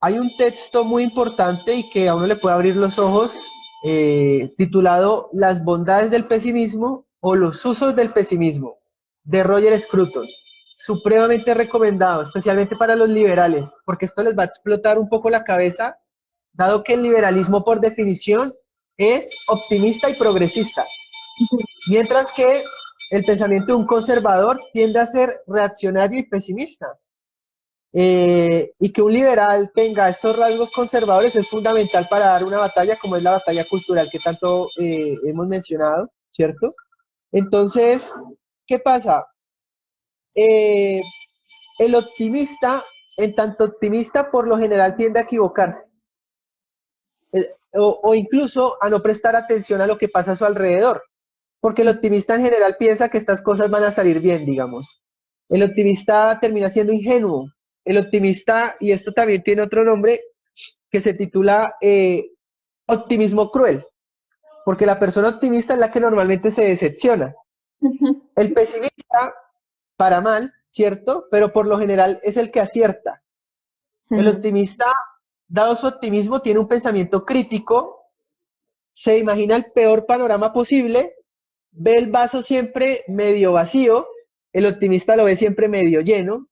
Hay un texto muy importante y que a uno le puede abrir los ojos, titulado Las bondades del pesimismo o los usos del pesimismo, de Roger Scruton. Supremamente recomendado, especialmente para los liberales, porque esto les va a explotar un poco la cabeza, dado que el liberalismo por definición es optimista y progresista, mientras que el pensamiento de un conservador tiende a ser reaccionario y pesimista. Y que un liberal tenga estos rasgos conservadores es fundamental para dar una batalla como es la batalla cultural que tanto hemos mencionado, ¿cierto? Entonces, ¿qué pasa? Eh, el optimista, en tanto optimista, por lo general tiende a equivocarse, o incluso a no prestar atención a lo que pasa a su alrededor, porque el optimista en general piensa que estas cosas van a salir bien, digamos. El optimista termina siendo ingenuo. El optimista, y esto también tiene otro nombre, que se titula optimismo cruel, porque la persona optimista es la que normalmente se decepciona. El pesimista, para mal, ¿cierto? Pero por lo general es el que acierta. El optimista, dado su optimismo, tiene un pensamiento crítico, se imagina el peor panorama posible, ve el vaso siempre medio vacío, el optimista lo ve siempre medio lleno.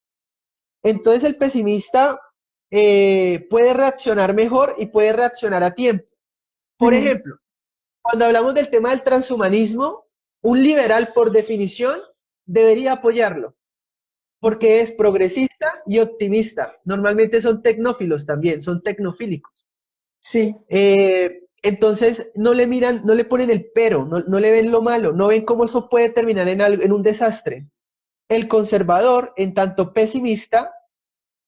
Entonces el pesimista puede reaccionar mejor y puede reaccionar a tiempo. Por ejemplo, cuando hablamos del tema del transhumanismo, un liberal por definición debería apoyarlo, porque es progresista y optimista. Normalmente son tecnófilos también, son tecnofílicos. Sí. Entonces no le miran, no le ponen el pero, no le ven lo malo, no ven cómo eso puede terminar en un desastre. El conservador, en tanto pesimista,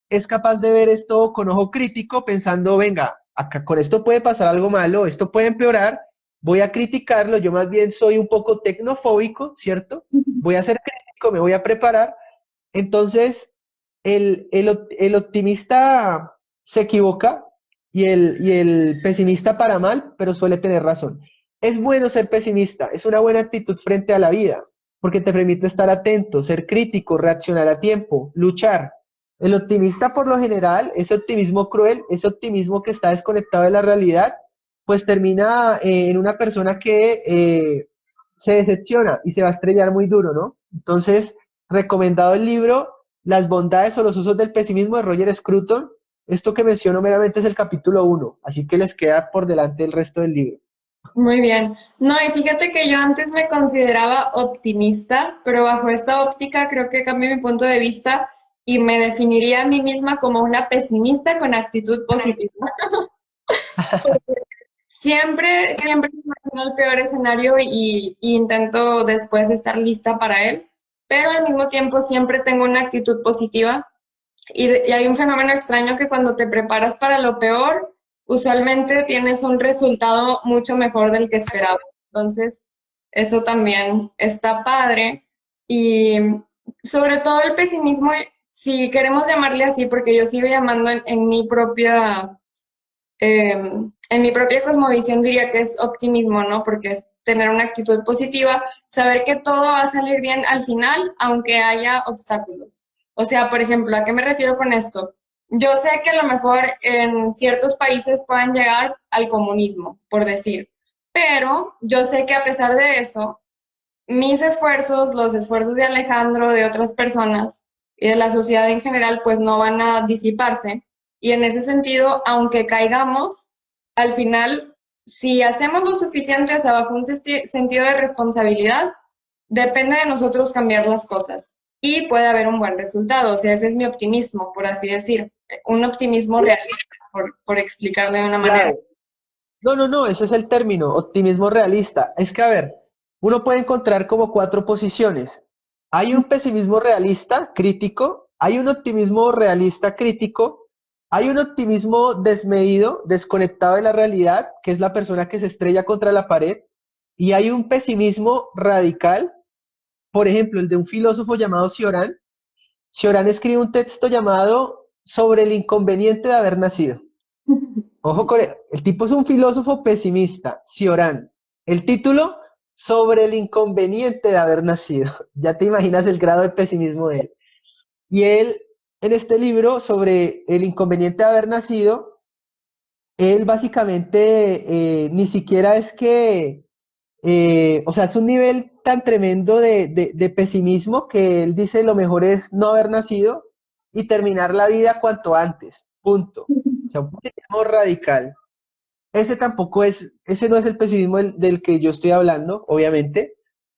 es capaz de ver esto con ojo crítico, pensando, venga, acá con esto puede pasar algo malo, esto puede empeorar, voy a criticarlo, yo más bien soy un poco tecnofóbico, ¿cierto? Voy a ser crítico, me voy a preparar. Entonces, el optimista se equivoca y el pesimista para mal, pero suele tener razón. Es bueno ser pesimista, es una buena actitud frente a la vida, porque te permite estar atento, ser crítico, reaccionar a tiempo, luchar. El optimista por lo general, ese optimismo cruel, ese optimismo que está desconectado de la realidad, pues termina en una persona que se decepciona y se va a estrellar muy duro, ¿no? Entonces, recomendado el libro Las bondades o los usos del pesimismo de Roger Scruton. Esto que menciono meramente es el capítulo uno, así que les queda por delante el resto del libro. Muy bien. No, y fíjate que yo antes me consideraba optimista, pero bajo esta óptica creo que cambié mi punto de vista y me definiría a mí misma como una pesimista con actitud positiva. Siempre me imagino el peor escenario y intento después estar lista para él, pero al mismo tiempo siempre tengo una actitud positiva. Y hay un fenómeno extraño que cuando te preparas para lo peor, usualmente tienes un resultado mucho mejor del que esperabas. Entonces, eso también está padre. Y sobre todo el pesimismo, si queremos llamarle así, porque yo sigo llamando en mi propia cosmovisión diría que es optimismo, ¿no? Porque es tener una actitud positiva, saber que todo va a salir bien al final, aunque haya obstáculos. O sea, por ejemplo, ¿a qué me refiero con esto? Yo sé que a lo mejor en ciertos países puedan llegar al comunismo, por decir, pero yo sé que a pesar de eso, mis esfuerzos, los esfuerzos de Alejandro, de otras personas y de la sociedad en general, pues no van a disiparse. Y en ese sentido, aunque caigamos, al final, si hacemos lo suficiente, o sea, bajo un sentido de responsabilidad, depende de nosotros cambiar las cosas y puede haber un buen resultado. O sea, ese es mi optimismo, por así decir, un optimismo realista, por explicarlo de una manera. Claro. No, ese es el término, optimismo realista. Es que, a ver, uno puede encontrar como cuatro posiciones. Hay un pesimismo realista, crítico, hay un optimismo realista, crítico, hay un optimismo desmedido, desconectado de la realidad, que es la persona que se estrella contra la pared, y hay un pesimismo radical, por ejemplo, el de un filósofo llamado Cioran. Cioran escribe un texto llamado Sobre el inconveniente de haber nacido. Ojo con el tipo es un filósofo pesimista, Cioran. El título, Sobre el inconveniente de haber nacido. Ya te imaginas el grado de pesimismo de él. Y él en este libro sobre el inconveniente de haber nacido, él básicamente ni siquiera es que, o sea, es un nivel tan tremendo de pesimismo que él dice lo mejor es no haber nacido y terminar la vida cuanto antes, punto. O sea, un pesimismo radical. Ese tampoco es, ese no es el pesimismo del que yo estoy hablando, obviamente,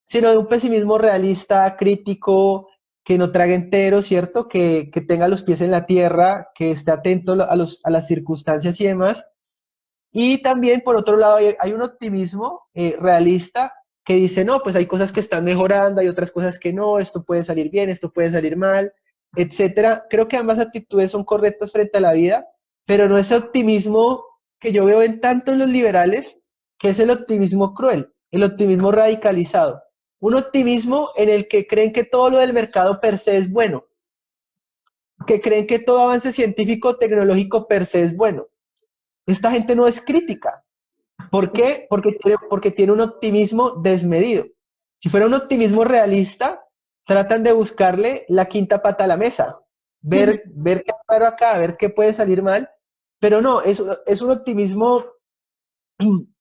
sino de un pesimismo realista, crítico, que no trague entero, ¿cierto? Que tenga los pies en la tierra, que esté atento a las circunstancias y demás. Y también, por otro lado, hay un optimismo realista que dice, no, pues hay cosas que están mejorando, hay otras cosas que no, esto puede salir bien, esto puede salir mal, etcétera. Creo que ambas actitudes son correctas frente a la vida, pero no ese optimismo que yo veo en tanto en los liberales, que es el optimismo cruel, el optimismo radicalizado. Un optimismo en el que creen que todo lo del mercado per se es bueno, que creen que todo avance científico tecnológico per se es bueno. Esta gente no es crítica. ¿Por qué? Porque tiene un optimismo desmedido. Si fuera un optimismo realista, tratan de buscarle la quinta pata a la mesa, ver qué paro acá, ver qué puede salir mal, pero no, es un optimismo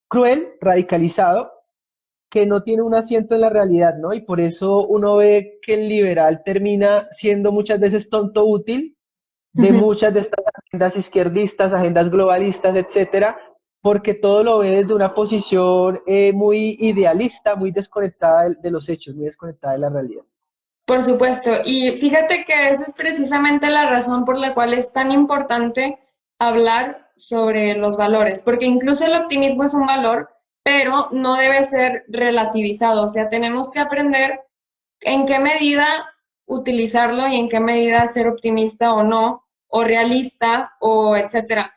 cruel, radicalizado, que no tiene un asiento en la realidad, ¿no? Y por eso uno ve que el liberal termina siendo muchas veces tonto útil de muchas de estas agendas izquierdistas, agendas globalistas, etcétera, porque todo lo ve desde una posición muy idealista, muy desconectada de los hechos, muy desconectada de la realidad. Por supuesto, y fíjate que esa es precisamente la razón por la cual es tan importante hablar sobre los valores, porque incluso el optimismo es un valor, pero no debe ser relativizado, o sea, tenemos que aprender en qué medida utilizarlo y en qué medida ser optimista o no, o realista, o etcétera.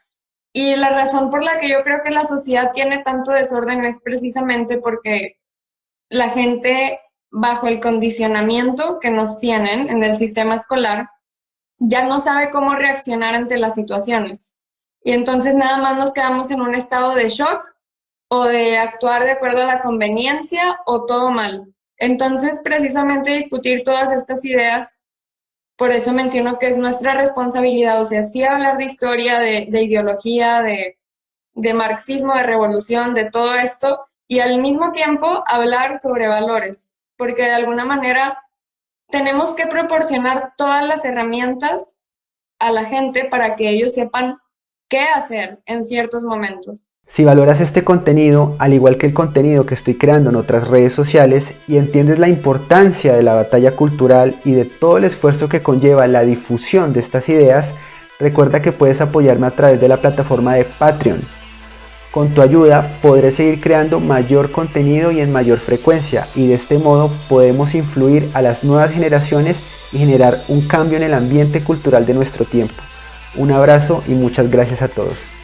Y la razón por la que yo creo que la sociedad tiene tanto desorden es precisamente porque la gente, bajo el condicionamiento que nos tienen en el sistema escolar, ya no sabe cómo reaccionar ante las situaciones. Y entonces nada más nos quedamos en un estado de shock o de actuar de acuerdo a la conveniencia o todo mal. Entonces, precisamente discutir todas estas ideas, por eso menciono que es nuestra responsabilidad, o sea, sí hablar de historia, de ideología, de marxismo, de revolución, de todo esto, y al mismo tiempo hablar sobre valores, porque de alguna manera tenemos que proporcionar todas las herramientas a la gente para que ellos sepan qué hacer en ciertos momentos. Si valoras este contenido, al igual que el contenido que estoy creando en otras redes sociales, y entiendes la importancia de la batalla cultural y de todo el esfuerzo que conlleva la difusión de estas ideas, recuerda que puedes apoyarme a través de la plataforma de Patreon. Con tu ayuda podré seguir creando mayor contenido y en mayor frecuencia, y de este modo podemos influir a las nuevas generaciones y generar un cambio en el ambiente cultural de nuestro tiempo. Un abrazo y muchas gracias a todos.